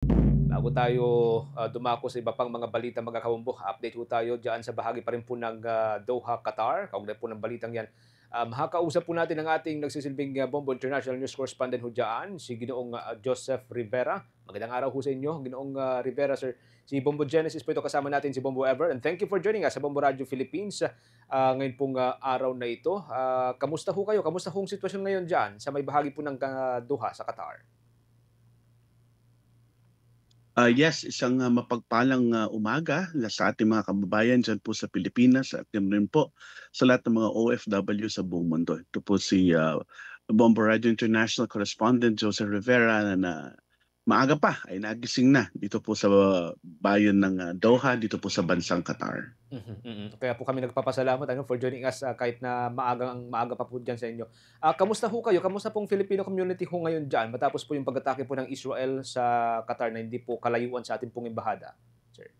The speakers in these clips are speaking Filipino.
Bago tayo dumako sa iba pang mga balita mga kabombo, update po tayo dyan sa bahagi pa rin po ng Doha, Qatar. Kaugnay po ng balitang yan. Makakausap po natin ang ating nagsisilbing Bombo International News Correspondent ho dyan, si Ginoong Joseph Rivera. Magandang araw ho sa inyo, Ginoong Rivera, sir. Si Bombo Genesis po ito, kasama natin si Bombo Ever. And thank you for joining us sa Bombo Radio Philippines ngayon pong araw na ito. Kamusta ho kayo? Kamusta hong sitwasyon ngayon dyan sa may bahagi po ng Doha sa Qatar? Yes, isang mapagpalang umaga sa ating mga kababayan dyan po sa Pilipinas at yun rin po sa lahat ng mga OFW sa buong mundo. Ito po si Bombo Radio International Correspondent Joseph Rivera na maaga pa ay nagising na dito po sa bayan ng Doha, dito po sa bansang Qatar. Mhm, mm. Kaya po kami nagpapasalamat for joining us, kahit na maaga pa po diyan sa inyo. Kamusta ho kayo? Kamusta pong Filipino community ho ngayon diyan matapos po yung pag-atake po ng Israel sa Qatar na hindi po kalayuan sa ating pong embahada, sir?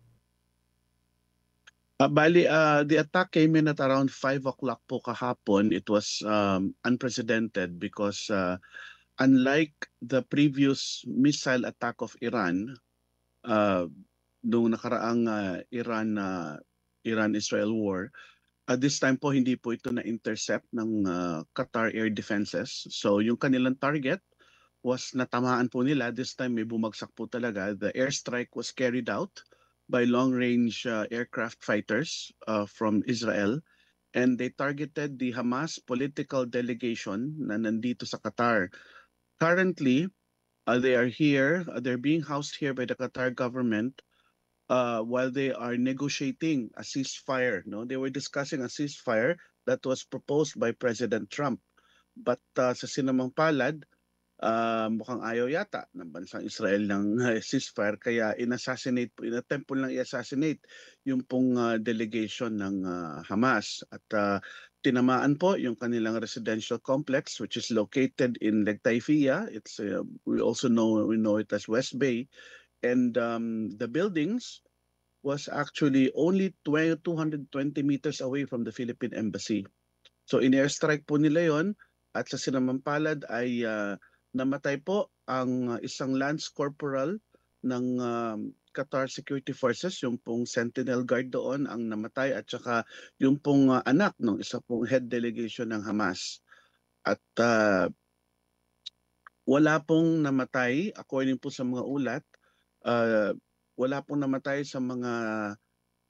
The attack came in at around 5 o'clock po kahapon. It was unprecedented because unlike the previous missile attack of Iran, uh, noong nakaraang Iran-Israel war, this time po hindi po ito na-intercept ng Qatar Air Defenses. So yung kanilang target was natamaan po nila. This time may bumagsak po talaga. The airstrike was carried out by long-range aircraft fighters from Israel, and they targeted the Hamas political delegation na nandito sa Qatar. Currently, they are here. They're being housed here by the Qatar government while they are negotiating a ceasefire. No, they were discussing a ceasefire that was proposed by President Trump. But sa sinamang palad, mukhang ayaw yata ng bansang Israel ng ceasefire, kaya inattempt po lang i-assassinate yung pong delegation ng Hamas at tinamaan po yung kanilang residential complex which is located in Legtayfia. We know it as West Bay, and the buildings was actually only 220 meters away from the Philippine Embassy. So in-airstrike po nila yon, at sa sinamampalad ay namatay po ang isang lance corporal ng Qatar Security Forces, yung pong Sentinel Guard doon ang namatay, at saka yung pong anak ng isa pong head delegation ng Hamas. At wala pong namatay according po sa mga ulat. Uh, Wala pong namatay sa mga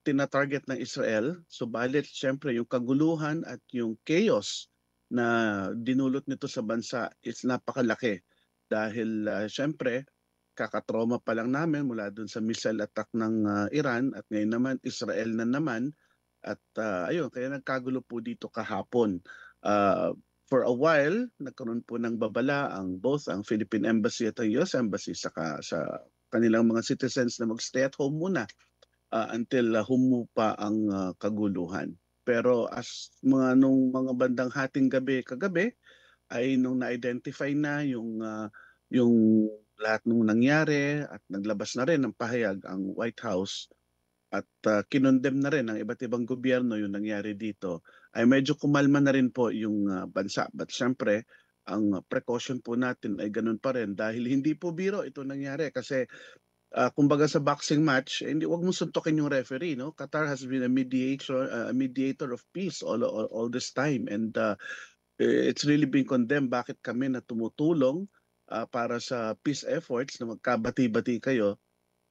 tina-target ng Israel. Subalit, siyempre, yung kaguluhan at yung chaos na dinulot nito sa bansa is napakalaki. Dahil, siyempre, kakatroma pa lang namin mula dun sa missile attack ng Iran, at ngayon naman Israel na naman. At ayun, kaya nagkagulo po dito kahapon. For a while, nagkaroon po ng babala both ang Philippine Embassy at ang US Embassy sa kanilang mga citizens na mag-stay at home muna until humupa ang kaguluhan. Pero nung mga bandang hating gabi kagabi ay nung na-identify na yung lahat nung nangyari, at naglabas na rin ng pahayag ang White House, at kinondem na rin ng iba't ibang gobyerno yung nangyari dito, ay medyo kumalma na rin po yung bansa. But syempre, ang precaution po natin ay ganun pa rin, dahil hindi po biro ito nangyari. Kasi kumbaga sa boxing match, hindi, wag mong suntukin yung referee, no? Qatar has been a mediator of peace all this time, and it's really been condemned. Bakit kami na tumutulong para sa peace efforts na magkabati-bati kayo,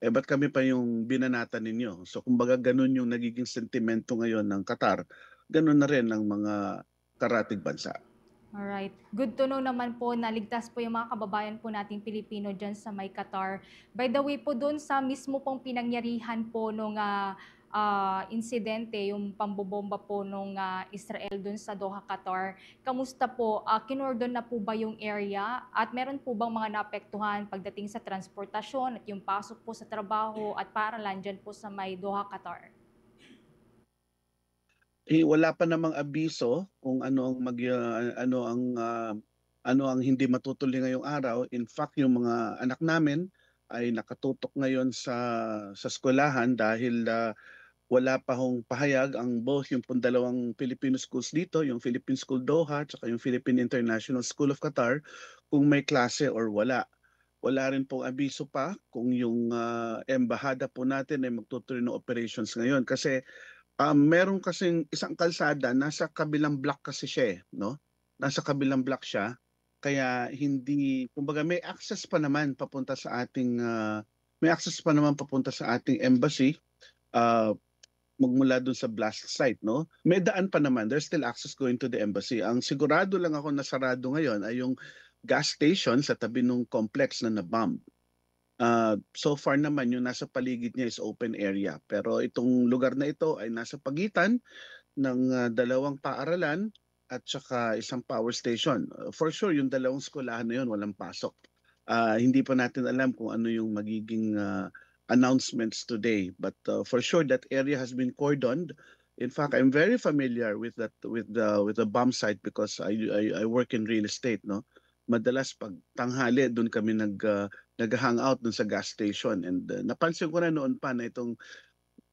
ba't kami pa yung binanatan ninyo? So kumbaga ganun yung nagiging sentimento ngayon ng Qatar, ganun na rin ng mga karatig bansa. Alright. Good to know naman po na ligtas po yung mga kababayan po nating Pilipino dyan sa may Qatar. By the way po, doon sa mismo pong pinangyarihan po nung insidente, yung pambobomba po nung Israel doon sa Doha, Qatar, kamusta po? Kinordon na po ba yung area? At meron po bang mga naapektuhan pagdating sa transportasyon at yung pasok po sa trabaho at paaralan dyan po sa may Doha, Qatar? Wala pa namang abiso kung ano ang hindi matutuloy ngayong araw. In fact, yung mga anak namin ay nakatutok ngayon sa eskwelahan dahil wala pa hong pahayag ang both yung pong dalawang Filipino schools dito, yung Philippine School Doha at yung Philippine International School of Qatar, kung may klase or wala. wala rin pong abiso pa kung yung embahada po natin ay magtutuloy ng operations ngayon. Kasi meron kasing isang kalsada, nasa kabilang block kasi siya, no? Nasa kabilang block siya. Kaya hindi, kumbaga may access pa naman papunta sa ating embassy, uh, magmula dun sa blast site, no? May daan pa naman. There's still access going to the embassy. Ang sigurado lang ako na sarado ngayon ay yung gas station sa tabi ng complex na na-bomb. So far naman yung nasa paligid niya is open area. Pero itong lugar na ito ay nasa pagitan ng dalawang paaralan at saka isang power station. For sure, yung dalawang eskwelahan na yun walang pasok. Hindi pa natin alam kung ano yung magiging announcements today. But for sure, that area has been cordoned. In fact, I'm very familiar with the bomb site because I work in real estate, no. Madalas pag tanghali doon kami nag-hangout doon sa gas station, and napansin ko na noon pa na itong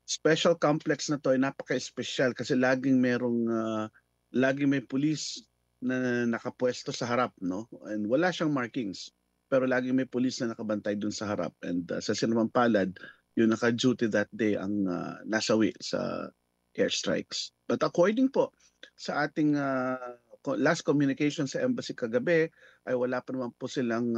special complex na to ay napaka-espesyal kasi laging may police na nakapwesto sa harap, no, and wala siyang markings pero laging may police na nakabantay dun sa harap, and sa sinumang palad yung naka-duty that day ang nasawi sa airstrikes. But according po sa ating last communication sa embassy kagabi ay wala pa naman po silang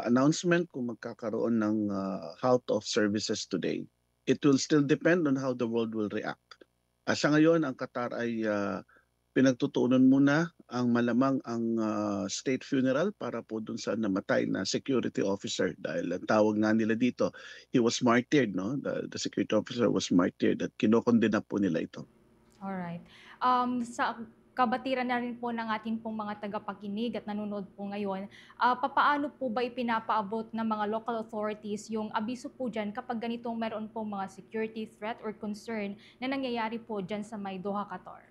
announcement kung magkakaroon ng halt of services today. It will still depend on how the world will react. Sa ngayon, ang Qatar ay pinagtutuunan muna ang malamang ang state funeral para po dun sa namatay na security officer, dahil ang tawag nga nila dito, he was martyred, no? The security officer was martyred at kinokondena po nila ito. Alright. Sa kabatiran na rin po ng ating pong mga tagapakinig at nanonood po ngayon, papaano po ba ipinapaabot ng mga local authorities yung abiso po dyan kapag ganitong meron po mga security threat or concern na nangyayari po dyan sa may Doha, Qatar?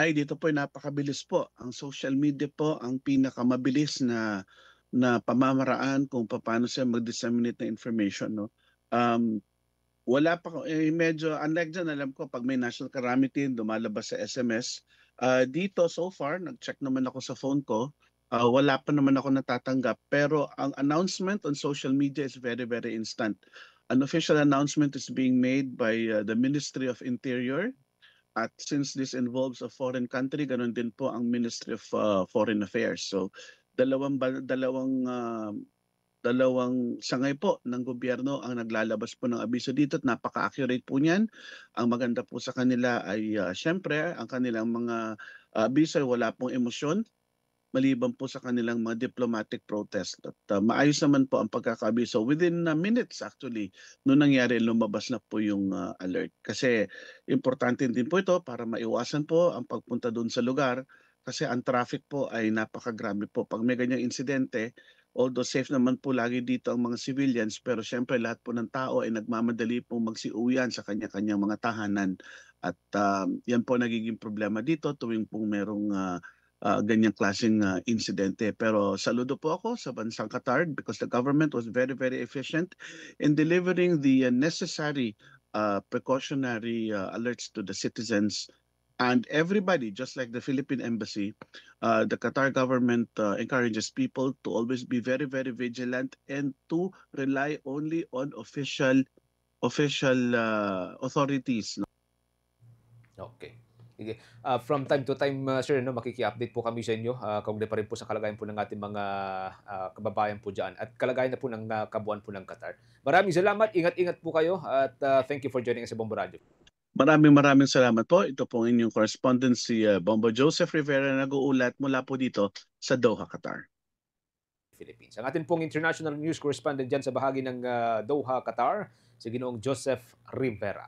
Ay, dito po ay napakabilis po. Ang social media po ang pinakamabilis na pamamaraan kung paano siya mag-disseminate ng information, no. Wala pa medyo unlike dyan, alam ko pag may national calamity lumalabas sa SMS. Dito so far nag-check naman ako sa phone ko, wala pa naman ako natatanggap, pero ang announcement on social media is very very instant. An official announcement is being made by the Ministry of Interior, at since this involves a foreign country, ganun din po ang Ministry of Foreign Affairs. So dalawang sangay po ng gobyerno ang naglalabas po ng abiso dito at napaka-accurate po niyan. Ang maganda po sa kanila ay syempre ang kanilang mga abiso ay wala pong emosyon, maliban po sa kanilang mga diplomatic protest. At maayos naman po ang pagkakabiso. Within minutes actually, noong nangyari lumabas na po yung alert. Kasi importante din po ito para maiwasan po ang pagpunta doon sa lugar, kasi ang traffic po ay napakagrabe po. Pag may ganyang insidente, although safe naman po lagi dito ang mga civilians, pero syempre lahat po ng tao ay nagmamadali pong magsiuwian sa kanya-kanyang mga tahanan. At yan po nagiging problema dito tuwing pong merong ganyang klaseng insidente. Pero saludo po ako sa bansang Qatar because the government was very, very efficient in delivering the necessary precautionary alerts to the citizens and everybody. Just like the Philippine Embassy, the Qatar government encourages people to always be very, very vigilant and to rely only on official authorities. Okay. Sige. From time to time, sir, no, makiki-update po kami sa inyo, kaugnay pa rin po sa kalagayan po ng ating mga kababayan po dyan at kalagayan na po ng kabuuan po ng Qatar. Maraming salamat, ingat-ingat po kayo at thank you for joining us sa Bombo Radio Maraming salamat po. Ito po ang inyong correspondent si Bombo Joseph Rivera, nag-uulat mula po dito sa Doha, Qatar. Philippines. Ang ating pong international news correspondent dyan sa bahagi ng Doha, Qatar, si Ginoong Joseph Rivera.